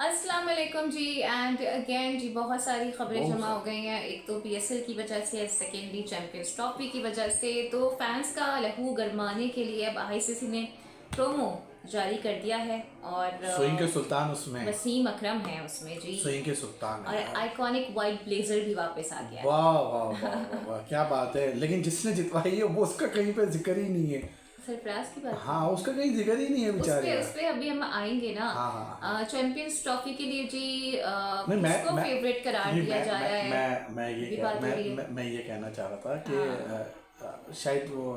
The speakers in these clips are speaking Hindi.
अस्सलाम वालेकुम जी। एंड अगेन जी बहुत सारी खबरें बहुत जमा हो सारे। गई हैं। एक तो पीएसएल की वजह से, सेकेंडली चैंपियंस ट्रॉफी की वजह से। तो फैंस का लहू गरमाने के लिए अब आईसीसी ने प्रोमो जारी कर दिया है और स्विंग के सुल्तान उसमें। वसीम अकरम है उसमें जी। स्विंग के सुल्तान है और यार। आइकॉनिक वाइट ब्लेजर भी वापस आ गया है। वाह वाह वाह वाह वाह, क्या बात है। लेकिन जिसने जितवाई है वो उसका कहीं पे जिक्र ही नहीं है। सरफराज की बात कर हाँ, रहे हैं। उसका कहीं जिक्र ही नहीं है उस बेचारे पे का। उस पे अभी हम आएंगे ना। हाँ हाँ हाँ। चैंपियंस ट्रॉफी के लिए जी नहीं किसको फेवरेट करार नहीं दिया जा रहा है, ये भी कह बात हो रही है। मैं ये कहना चाह रहा था कि हाँ, शायद वो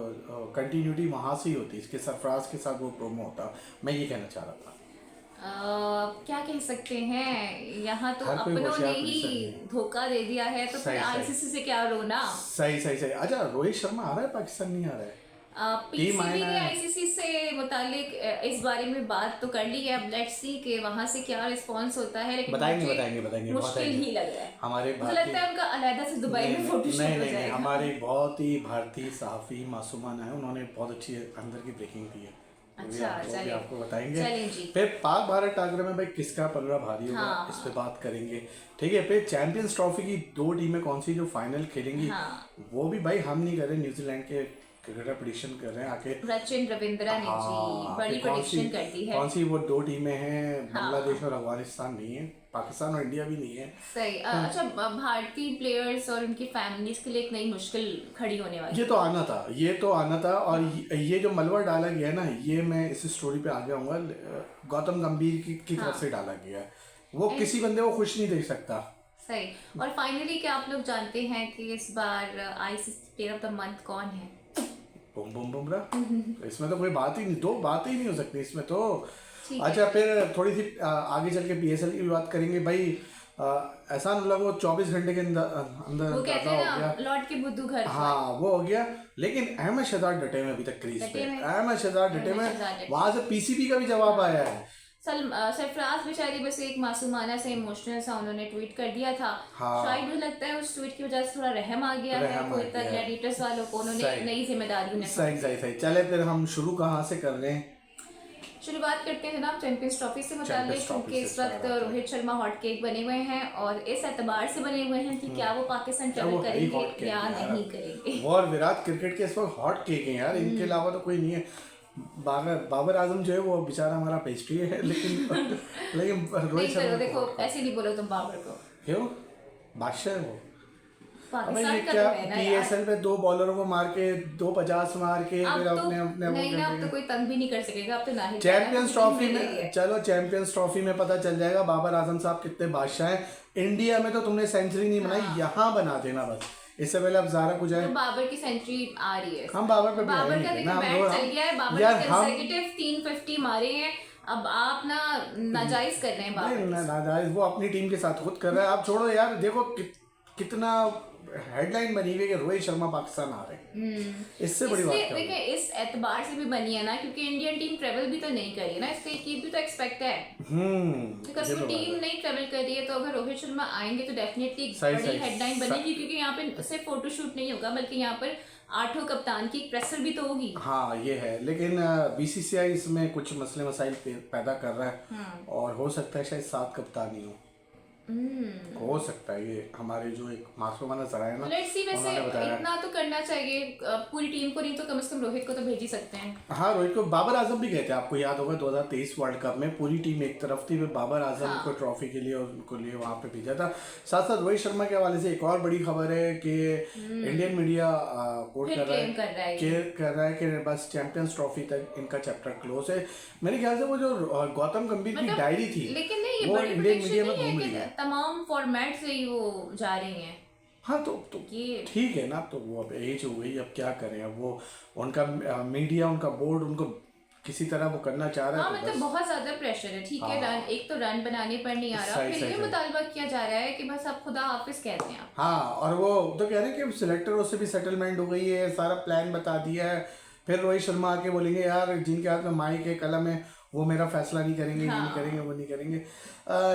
कंटिन्यूटी वहाँ से ही होती, इसके सरफराज के साथ वो प्रोमो होता। मैं ये कहना चाह रहा था। क्या कह सकते हैं, यहाँ तो हर कोई अपनों ने होशियार पुलिसर नहीं ही है। धोखा दे दिया है, तो फिर सही सही आईसीसी से क्या रोना। सही सही सही। अच्छा, रोहित शर्मा आ रहा है पाकिस्तान, नहीं आ रहा है? टीम पीसीबी आया ने है। आईसीसी से मुतालिक इस बारे में बात तो कर ली है। अब लेट्स सी कि वहां से क्या रिस्पांस होता है, लेकिन बताएंगे मुझे बताएंगे बताएंगे मुश्किल बताएंगे। ही लग रहा है। हमारे मुझे लगता भारतीय है उनका अलहदा से दुबई नहीं में नहीं फोटोशूट नहीं हो नहीं नहीं, जाएगा। हमारे बहुत ही भारतीय सहाफ़ी मासूमान है, उन्होंने बहुत अच्छी अंदर की ब्रेकिंग दी है। अच्छा वो भी चले, आपको बताएंगे। चलें जी। फिर पाक भारत टाकरे में भाई किसका पलड़ा भारी होगा, इस पे हाँ बात करेंगे। ठीक है, फिर चैंपियंस ट्रॉफी की दो टीमें कौन सी जो फाइनल खेलेंगी, हाँ, वो भी भाई हम नहीं कर रहे, न्यूजीलैंड के क्रिकेटर प्रिडिक्शन कर रहे हैं आके। सचिन रविंद्रा ने जी हाँ, बड़ी कि प्रेडिक्शन कर दी है। कौन सी वो दो टीमें हैं, हाँ बांग्लादेश और अफगानिस्तान नहीं है, पाकिस्तान और इंडिया भी नहीं है। सही। अच्छा, भारतीय प्लेयर्स और उनकी फैमिलीज के लिए एक नई मुश्किल खड़ी होने वाली ये है। तो आना था, ये तो आना था। और ये जो मलबा डाला गया है ना, ये मैं इस स्टोरी पे आगे आऊंगा। गौतम गंभीर की तरफ से हाँ डाला गया है। वो एंड किसी बंदे को खुश नहीं देख सकता। सही। और फाइनली क्या आप लोग जानते हैं कि इस बार ICC player of the month कौन है? बुम बुम बुमराह। इसमें तो कोई बात ही नहीं, दो बातें ही नहीं हो सकती इसमें तो। ठीक है। अच्छा, फिर थोड़ी सी आगे चल के पीएसएल की भी बात करेंगे भाई। एहसान उल्लाह को 24 घंटे के अंदर अंदर वो कहते ताज़ा हैं हो गया। ना, लौट के बुद्धू घर पर। हाँ, वो हो गया। लेकिन अहमद शहजाद डटे में अभी तक क्रीज पे, डटे में, अहमद शहजाद डटे अहमद में। शहजाद डटे। वहां से पीसीबी का भी जवाब आया है। सरफराज बेचारी बस एक मासूमाना से इमोशनल सा उन्होंने ट्वीट कर दिया था। हाँ, शायद मुझे लगता है उस ट्वीट की वजह से थोड़ा रहम आ गया है रहम आ कोई गया तक है। एडिटर्स वालों को, उन्होंने सही नई जिम्मेदारी उन्हें सही सौंपी। सही सही। चले फिर हम शुरू कहाँ से कर रहे हैं? शुरुआत करते हैं जनाब चैंपियंस ट्रॉफी से मुताल्लिक, चैंपियंस ट्रॉफी क्योंकि से इस स्टार्ट वक्त करते हैं। रोहित शर्मा हॉट केक बने हुए हैं और इस एतबार से बने हुए हैं कि क्या वो पाकिस्तान यार, वो ट्रेवल है ही करेंगे हॉट केक या यार। नहीं करेंगे। वो और विराट क्रिकेट के इस वक्त हॉट केक हैं यार, इनके अलावा तो कोई नहीं है। बाबर आजम जो है वो बेचारा हमारा पेस्ट्री है, लेकिन लेकिन रोहित नहीं करो, शर्मा देखो को ऐसे नहीं बोलो तुम बाबर को। क्यों? बादशाह है वो। अबे ये पाकिस्तान का क्या, तो है ना यार। पीएसएल पे दो बॉलरों को मार के 250 मार के अब फिर तो अपने अपने वो नहीं ना, अब करने तो के। कोई तंग भी नहीं कर सकेगा, अब तो ना ही चैंपियंस ट्रॉफी में, है। चलो चैंपियंस ट्रॉफी में पता चल जाएगा बाबर आजम साहब कितने बादशाह हैं। इंडिया में तो तुमने सेंचुरी नहीं बनाई, हाँ। यहाँ बना देना बस। इससे पहले अब ज़ारा को जाए। तो बाबर की सेंचुरी आ रही है। हम बाबर पे भी बाबर का आएंगे देखो ना, बैट चल गया है, बाबर यार ने हम कंसेक्यूटिव 350 मारे हैं। अब आप ना नाजायज कर रहे हैं बाबर नहीं के साथ। नाजायज वो अपनी टीम के साथ खुद कर रहा है। आप छोड़ो यार, देखो कितना हेडलाइन बनी हुई है कि रोहित शर्मा पाकिस्तान आ रहे हैं। इससे बड़ी बात इसलिए क्या होगी? देखिए इस एतबार से भी बनी है ना, क्योंकि इंडियन टीम ट्रेवल भी तो नहीं करी है ना, इसलिए ये भी तो एक्सपेक्ट है। बिकॉज ये वो तो बात टीम है। नहीं ट्रेवल कर रही है, तो अगर रोहित शर्मा आएंगे तो डेफिनेटली सही बड़ी सही हेडलाइन बनेगी, क्योंकि यहाँ पे सिर्फ फोटोशूट नहीं होगा बल्कि यहाँ पर 8 कप्तान की प्रेसर भी तो होगी। हाँ ये है, लेकिन बीसीसीआई इसमें कुछ मसले मसाइल पैदा कर रहा है, और हो सकता है शायद 7 कप्तानी हो सकता है। ये हमारे जो एक मासूमाना जरा है ना, लेट्स सी। वैसे उन्होंने बताया। इतना तो करना चाहिए, पूरी टीम को नहीं तो कम से कम रोहित को तो भेज ही सकते हैं। हाँ, रोहित को, बाबर आजम भी गए थे, आपको याद होगा 2023 वर्ल्ड कप में पूरी टीम एक तरफ थी, फिर बाबर आजम हाँ। को ट्रॉफी के लिए और उनको लिए वहां पे भेजा था। साथ साथ रोहित शर्मा के हवाले से एक और बड़ी खबर है कि इंडियन मीडिया कोट फिर कर रहा क्लेम कर रहा है ये। कर रहा है कि बस चैंपियंस ट्रॉफी तक इनका चैप्टर क्लोज है। मेरे ख्याल से वो जो गौतम गंभीर की डायरी थी, लेकिन नहीं, ये वो बड़ी इंडियन प्रेडिक्शन मीडिया में नहीं घूम है रही कि है। तमाम फॉर्मेट से ही वो जा रही हैं। हाँ तो ये ठीक है ना, तो वो अब एज हो गई, अब क्या करें। अब वो उनका मीडिया, उनका बोर्ड उनको किसी तरह वो करना चाह रहा हाँ, है, तो मतलब बस। बहुत ज्यादा प्रेशर है। ठीक है, रन एक तो रन बनाने पर नहीं आ रहा, सही फिर सही ये सही। मुतालबा किया जा रहा है कि बस आप खुदा हाफिज कहते हैं आप। हाँ, और वो तो कह रहे हैं कि सिलेक्टरों से भी सेटलमेंट हो गई है, सारा प्लान बता दिया है। फिर रोहित शर्मा आके बोलेंगे यार जिनके हाथ में माइक है, कलम है, वो मेरा फैसला नहीं करेंगे, ये नहीं करेंगे, वो नहीं करेंगे।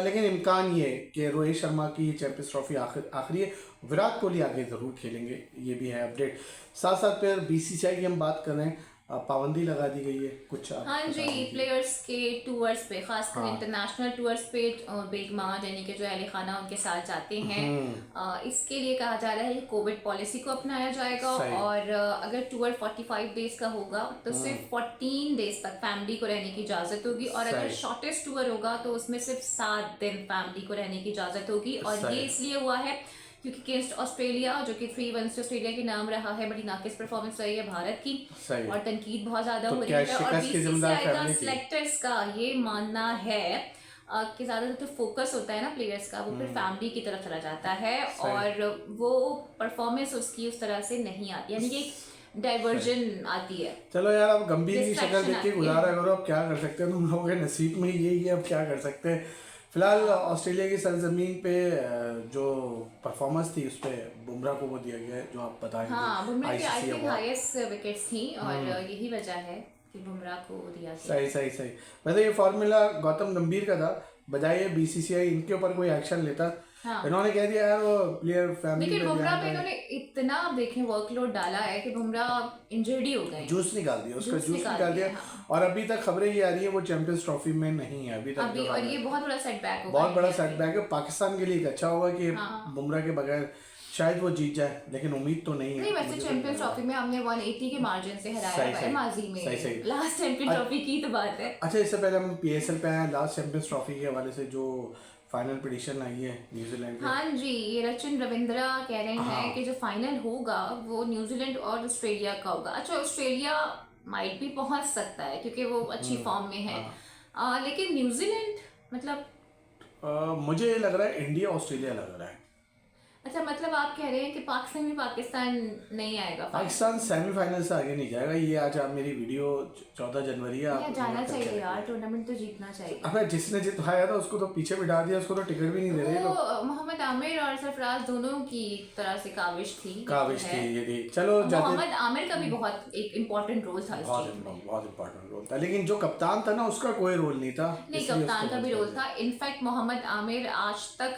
लेकिन इम्कान ये है कि रोहित शर्मा की चैंपियंस ट्रॉफी आखिरी है। विराट कोहली आगे ज़रूर खेलेंगे, ये भी है अपडेट। साथ साथ फिर बीसीसीआई की हम बात कर रहे हैं। पाबंदी लगा दी गई है कुछ हाँ जी, प्लेयर्स के टूर्स पे, खासकर इंटरनेशनल टूर्स पे बेग मामा यानी कि जो अली खाना उनके साथ जाते हैं, इसके लिए कहा जा रहा है कि कोविड पॉलिसी को अपनाया जाएगा। और अगर टूर 45 डेज का होगा तो सिर्फ 14 डेज तक फैमिली को रहने की इजाजत होगी, और अगर शॉर्टेस्ट टूर होगा तो उसमें सिर्फ 7 दिन फैमिली को रहने की इजाजत होगी। और ये इसलिए हुआ है क्योंकि अगेंस्ट ऑस्ट्रेलिया, जो कि 3-1 से ऑस्ट्रेलिया के नाम रहा है, बड़ी नाकिस परफॉर्मेंस रही है भारत की, और तनकीद बहुत ज्यादा हो रही है। और बीसीसीआई का सिलेक्टर्स का ये मानना है कि ज्यादातर तो फोकस होता है ना प्लेयर्स का, वो फिर फैमिली की तरफ चला जाता है, और वो परफॉर्मेंस उसकी उस तरह से नहीं आती, यानी कि डाइवर्जन आती है। चलो यार, अब गंभीर की शक्ल देख के गुजारा करो, अब क्या कर सकते हैं, तुम लोगों के नसीब में यही है, अब क्या कर सकते हैं। फिलहाल ऑस्ट्रेलिया की सरजमीन पे जो परफॉर्मेंस थी उस पे बुमराह को वो दिया गया है, जो आप बताएंगे। हाँ, बुमराह की आई थिंक हाईएस्ट विकेट्स थी, और यही वजह है कि बुमराह को दिया गया। सही। वैसे ये फॉर्मूला गौतम गंभीर का था, बजाय बीसीसीआई इनके ऊपर कोई एक्शन लेता। हाँ। इन्होंने कह दिया यार वो प्लेयर फैमिली, लेकिन बुमराह पे इन्होंने इतना देखें वर्कलोड डाला है कि बुमराह इंजर्ड ही हो गए, जूस निकाल दिया, उसका जूस निकाल दिया। हाँ। और अभी तक खबरें ये आ रही है वो चैंपियंस ट्रॉफी में नहीं है अभी तक, और ये बहुत बड़ा सेटबैक होगा, बहुत बड़ा सेटबैक है। पाकिस्तान के लिए अच्छा होगा कि बुमराह के बगैर शायद वो जीत जाए, लेकिन उम्मीद तो नहीं है। वैसे चैंपियंस ट्रॉफी में हमने 180 के मार्जिन से हराया है माजी में, लास्ट चैंपियंस ट्रॉफी की तो बात है। अच्छा, इससे पहले हम पीएसएल पे आए, लास्ट चैंपियंस ट्रॉफी के हवाले से जो फाइनल प्रेडिक्शन आई है न्यूजीलैंड की। हाँ जी, ये रचिन रविंद्रा कह रहे हैं कि जो फाइनल होगा वो न्यूजीलैंड और ऑस्ट्रेलिया का होगा। अच्छा, ऑस्ट्रेलिया माइट भी पहुंच सकता है क्योंकि वो अच्छी फॉर्म में है, लेकिन न्यूजीलैंड मतलब मुझे लग रहा है इंडिया ऑस्ट्रेलिया लग रहा है। अच्छा, मतलब आप कह रहे हैं कि पाकिस्तान नहीं आएगा, पाकिस्तान सेमीफाइनल से आगे नहीं जाएगा। ये आज आप मेरी वीडियो 14 जनवरी है, आप जाना चाहिए यार, टूर्नामेंट तो जीतना चाहिए। अबे जिसने जितवाया था उसको तो पीछे बिठा दिया, उसको तो टिकट भी नहीं दे रहे। तो मोहम्मद आमिर और सरफराज दोनों की तरह से काविश थी ये थी। चलो, मोहम्मद आमिर का भी बहुत एक इम्पोर्टेंट रोल था, बहुत इम्पोर्टेंट रोल था, लेकिन जो कप्तान था ना उसका कोई रोल नहीं था। नहीं, कप्तान का भी रोल था। इनफैक्ट मोहम्मद आमिर आज तक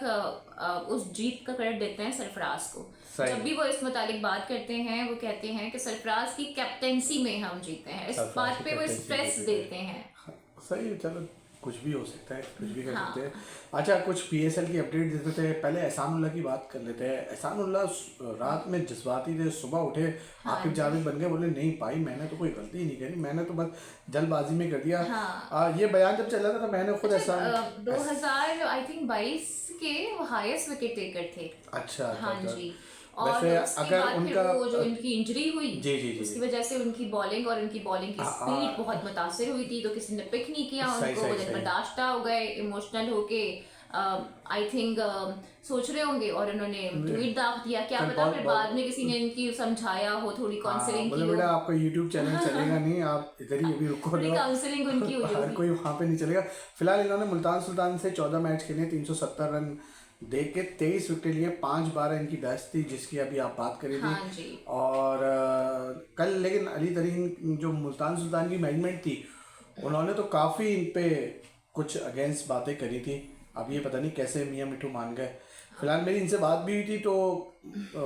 उस जीत का क्रेडिट देते हैं सरफराज को। जब भी वो इस मुतालिक बात करते हैं वो कहते हैं कि सरफराज की कैप्टेंसी में हम जीते हैं, इस बात पे वो स्ट्रेस देते हैं। सही है, चलो कुछ भी हो सकता है, कुछ भी कर सकते हैं। अच्छा, कुछ पीएसएल की अपडेट देते थे। पहले एहसानुल्लाह की बात कर लेते हैं। एहसानुल्लाह रात में जज्बाती थे, सुबह उठे आकिब जावेद बन गए, बोले नहीं भाई मैंने तो कोई गलती ही नहीं करी, मैंने तो बस जल्दबाजी में कर दिया। ये बयान जब चला था तो मैंने खुद 2022 के वो हाईएस्ट विकेट टेकर थे। अच्छा, हाँ जी। और अगर उनका वो जो इनकी इंजरी हुई जी उसकी वजह से उनकी बॉलिंग की स्पीड बहुत मुतासिर हुई थी, तो किसी ने पिक नहीं किया उनको, वो बर्दाश्त हो गए, इमोशनल होके आई थिंक सोच रहे होंगे और उन्होंने ट्वीट दाग दिया, क्या पता फिर बाद में किसी ने इनकी समझाया हो, थोड़ी काउंसलिंग की हो। बेटा आपका यूट्यूब चैनल चलेगा नहीं, आप इधर ही अभी रुको, काउंसलिंग उनकी हुई, हर कोई वहाँ पे नहीं चलेगा। फिलहाल इन्होंने मुल्तान सुल्तान से 14 मैच खेले, 370 रन देख के 23 विकेट लिए, 5 बार इनकी बेस्ट थी जिसकी अभी आप बात करी थी। हाँ जी। और कल लेकिन अली तरीन जो मुल्तान सुल्तान की मैनेजमेंट थी उन्होंने तो काफ़ी इन पे कुछ अगेंस्ट बातें करी थी। अब ये पता नहीं कैसे मियाँ मिठू मान गए। फिलहाल मेरी इनसे बात भी हुई थी तो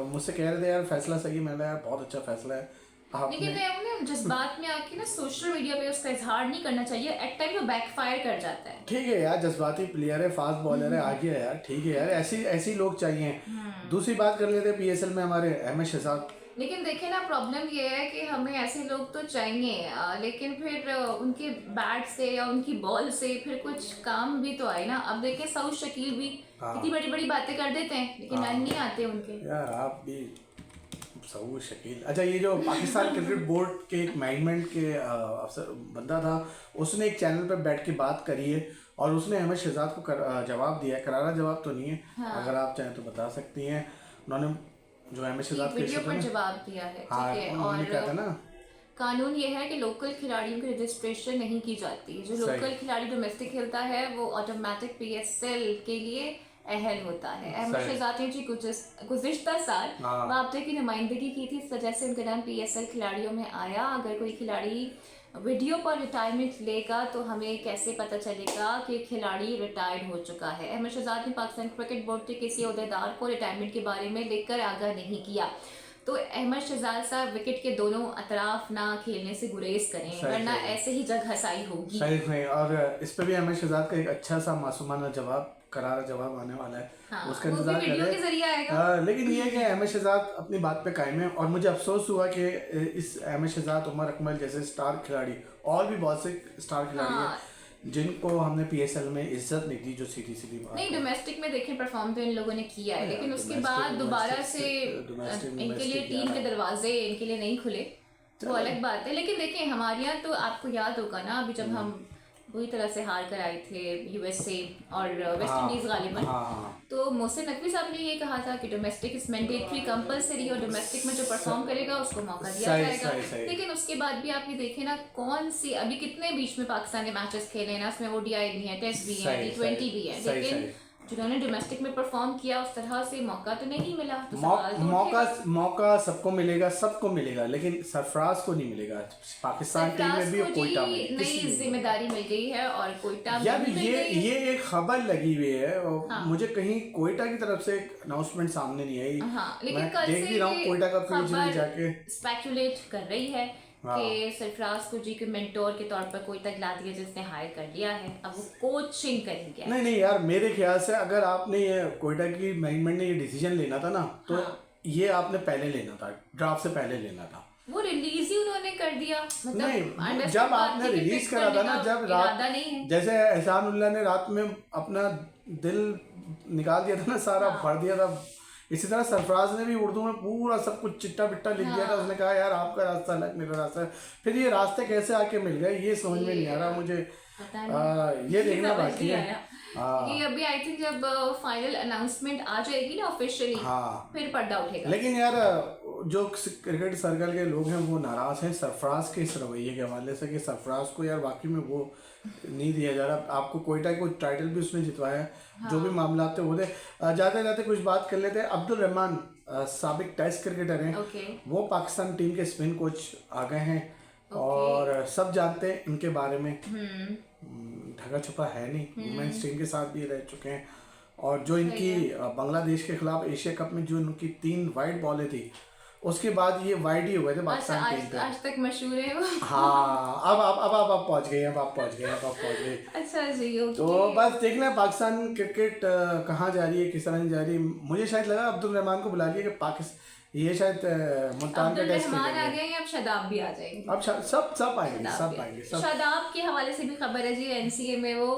मुझसे कह रहे थे यार फैसला सही, मैंने यार बहुत अच्छा फैसला है। लेकिन मैं जिस बात में आके ना सोशल मीडिया पे उसका इजहार नहीं करना चाहिए, एट टाइम वो बैकफायर कर जाता है। ठीक है यार, जज्बाती प्लेयर है, फास्ट बॉलर है, आगे है यार, ठीक है यार, ऐसी लोग चाहिए। दूसरी बात कर लेते हैं पीएसएल में हमारे अहमद शहजाद। लेकिन देखिए ना, प्रॉब्लम ये है कि हमें ऐसे लोग तो चाहिए, लेकिन फिर उनके बैट से या उनकी बॉल से फिर कुछ काम भी तो आए ना। अब देखें सऊद शकील भी कितनी बड़ी बड़ी बातें कर देते हैं लेकिन रन नहीं आते उनके। यार आप भी सऊद शकील। अच्छा, ये जो पाकिस्तान क्रिकेट बोर्ड के एक मैनेजमेंट के अफसर बंदा था, उसने एक चैनल पर बैठ के बात करी है और उसने अहमद शहजाद को जवाब दिया है। करारा जवाब तो नहीं है, अगर आप चाहें तो बता सकती हैं। उन्होंने जो अहमद शहजाद वीडियो पर जवाब दिया है, ठीक है। और कहता ना कानून ये है कि लोकल खिलाड़ियों की रजिस्ट्रेशन नहीं की जाती। जो लोकल खिलाड़ी डोमेस्टिक खेलता है वो ऑटोमेटिक पीएसएल के लिए अहल होता है। अहमद शहजाद ने जी गुज़िश्ता साल वापटे की नुमाइंदगी की थी, इस वजह से उनका नाम पीएसएल खिलाड़ियों में आया। अगर कोई खिलाड़ी वीडियो पर रिटायरमेंट लेगा तो हमें कैसे पता चलेगा कि खिलाड़ी रिटायर्ड हो चुका है। अहमद शहजाद ने पाकिस्तान क्रिकेट बोर्ड के किसी अहदेदार को रिटायरमेंट के बारे में लेकर आगाह नहीं किया। तो अहमद शहजाद साहब विकेट के दोनों अतराफ ना खेलने से गुरेज करें, वरना ऐसे ही जग हसाई होगी। सही में, और इस पे भी अहमद शहजाद का एक अच्छा सा मासूमाना जवाब, करारा जवाब आने वाला है। हाँ, उसका वो इंतजार भी कर वीडियो रहे के जरिए आएगा। लेकिन ये है कि अहमद शहजाद अपनी बात पे कायम है, और मुझे अफसोस हुआ कि इस अहमद शहजाद, उमर अकमल जैसे स्टार खिलाड़ी, और भी बहुत से स्टार खिलाड़ी हैं जिनको हमने PSL में इज्जत नहीं दी, जो सीधी बात नहीं, डोमेस्टिक में देखें परफॉर्म तो इन लोगों ने किया है, लेकिन उसके बाद दोबारा से इनके लिए टीम के दरवाजे इनके लिए नहीं खुले, वो अलग बात है। लेकिन देखें हमारे यहाँ तो आपको याद होगा ना, अभी जब हम बुरी तरह से हार कर आए थे USA और वेस्ट इंडीज गालिबन, तो मोहसिन नकवी साहब ने ये कहा था कि डोमेस्टिक इज मैंडेटरी कंपलसरी, और डोमेस्टिक में जो परफॉर्म करेगा उसको मौका दिया जाएगा। लेकिन उसके बाद भी आप ये देखें ना, कौन सी अभी कितने बीच में पाकिस्तान के मैचेस खेले हैं ना, उसमें ODI भी है, टेस्ट भी है, T20 भी है, लेकिन जिन्होंने डोमेस्टिक में परफॉर्म किया उस तरह से मौका तो नहीं मिला। तो मौका सबको मिलेगा, लेकिन सरफराज को नहीं मिलेगा। पाकिस्तान टीम में भी कोयटा में नई जिम्मेदारी मिल गई है, और कोयटा यार ये एक खबर लगी हुई है, और मुझे कहीं कोयटा की तरफ से एक अनाउंसमेंट सामने नहीं आई। लेकिन कल देख भी रहा हूँ कोयटा का पेज में जाके स्पेकुलेट कर रही है कि सरफराज को जी के मेंटोर के तौर पर कोयटा ला दिया, जिसने हायर कर लिया है, अब वो कोचिंग करेंगे। नहीं यार, मेरे ख्याल से अगर आपने ये कोयटा की मैनेजमेंट ने ये डिसीजन लेना था ना, तो ये आपने पहले लेना था, ड्राफ्ट से पहले लेना था। वो रिलीज ही उन्होंने कर दिया, मतलब नहीं, जब आपने रिलीज करा था ना, जब रात जैसे एहसानुल्लाह ने रात में अपना दिल निकाल दिया था ना, सारा भर दिया था, इसी तरह सरफराज ने भी उर्दू में पूरा सब कुछ चिट्टा बिट्टा लिख दिया था। उसने कहा यार आपका रास्ता अलग, मेरा रास्ता है। फिर ये रास्ते कैसे आके मिल गए, ये समझ में नहीं आ रहा मुझे, ये देखना बाकी है। ये अभी आई थिंक जब फाइनल अनाउंसमेंट आ जाएगी ना ऑफिशियली, फिर पर्दा उठेगा। लेकिन यार जो क्रिकेट सर्कल के लोग हैं वो नाराज हैं सरफराज के इस रवैये के हवाले से, कि सरफराज को यार वाकई में वो नहीं दिया जा रहा। आपको कोयटा को टाइटल भी उसने जितवाया है, जो भी मामला थे वो थे। जाते जाते कुछ बात कर लेते हैं। अब्दुल रहमान साबिक टेस्ट क्रिकेटर हैं, वो पाकिस्तान टीम के स्पिन कोच आ गए हैं, और सब जानते हैं इनके बारे में, ढका छुपा है नहीं, वुमेन्स टीम के साथ भी रह चुके हैं। और जो इनकी बांग्लादेश के खिलाफ एशिया कप में जो इनकी 3 वाइड बॉलें थी, उसके बाद ये वाइड ही हो गए थे पाकिस्तान टीम पे। आज तक मशहूर है वो। हाँ, अब पहुंच गए। अच्छा जी, तो बस देखना पाकिस्तान क्रिकेट कहाँ जा रही है, किस तरह जा रही है। मुझे शायद लगा अब्दुल रहमान को बुला लिया कि पाकिस्तान, ये शायद मुल्तान का टेस्ट आ गए, अब शादाब भी आ जाएंगे, अब सब आएंगे। शादाब के हवाले से भी खबर है जी, NCA में वो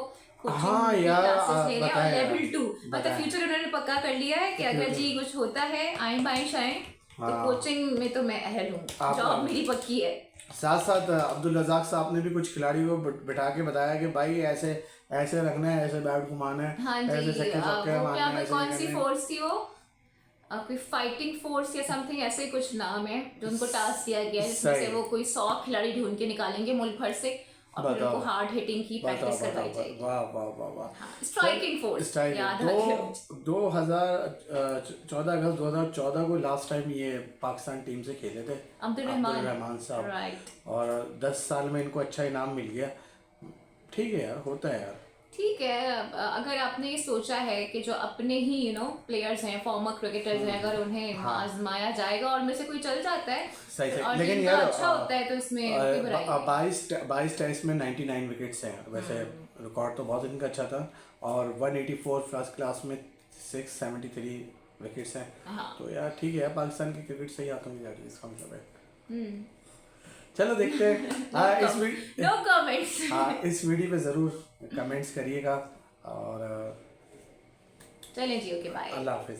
हाँ यार लेवल 2, मतलब फ्यूचर उन्होंने पक्का कर लिया है कि अगर जी कुछ होता है आए बाइश आए, तो कोचिंग में तो मैं अहल हूँ, जॉब मेरी पक्की है। साथ अब्दुल रज़ाक साहब ने भी कुछ खिलाड़ियों को बिठा के बताया कि भाई ऐसे रखना है, ऐसे बैट घुमाना है, ऐसे छक्के मारना है। कौन सी फोर्स थी वो, कोई फाइटिंग फोर्स या समथिंग ऐसे कुछ नाम है जो उनको टास्क दिया गया है, जिसमें से वो कोई 100 खिलाड़ी ढूंढ के निकालेंगे मुल्क भर से, और फिर उनको हार्ड हिटिंग की प्रैक्टिस करवाई जाएगी। वाह। स्ट्राइकिंग फोर्स याद रखियो। 14 अगस्त 2014 को लास्ट टाइम ये पाकिस्तान टीम से खेले थे अब्दुल रहमान साहब, और 10 साल में इनको अच्छा इनाम मिल गया। ठीक है यार, होता है यार, ठीक है। अगर आपने ये सोचा है कि जो अपने ही प्लेयर्स हैं, फॉर्मर क्रिकेटर्स हैं, अगर उन्हें आजमाया जाएगा और में से कोई चल जाता है सही, और लेकिन यार अच्छा होता है तो इसमें 22 टेस्ट में 99 विकेट्स हैं। वैसे रिकॉर्ड तो बहुत इनका अच्छा था, और 184 फर्स्ट क्लास में 673 विकेट्स हैं। तो यार ठीक है, पाकिस्तान की क्रिकेट सही हाथों में जा रही है, इसका मतलब है। चलो देखते हैं। इस वीडियो पे जरूर कमेंट्स करिएगा, और चलें जी, ओके बाय, अल्लाह हाफिज़।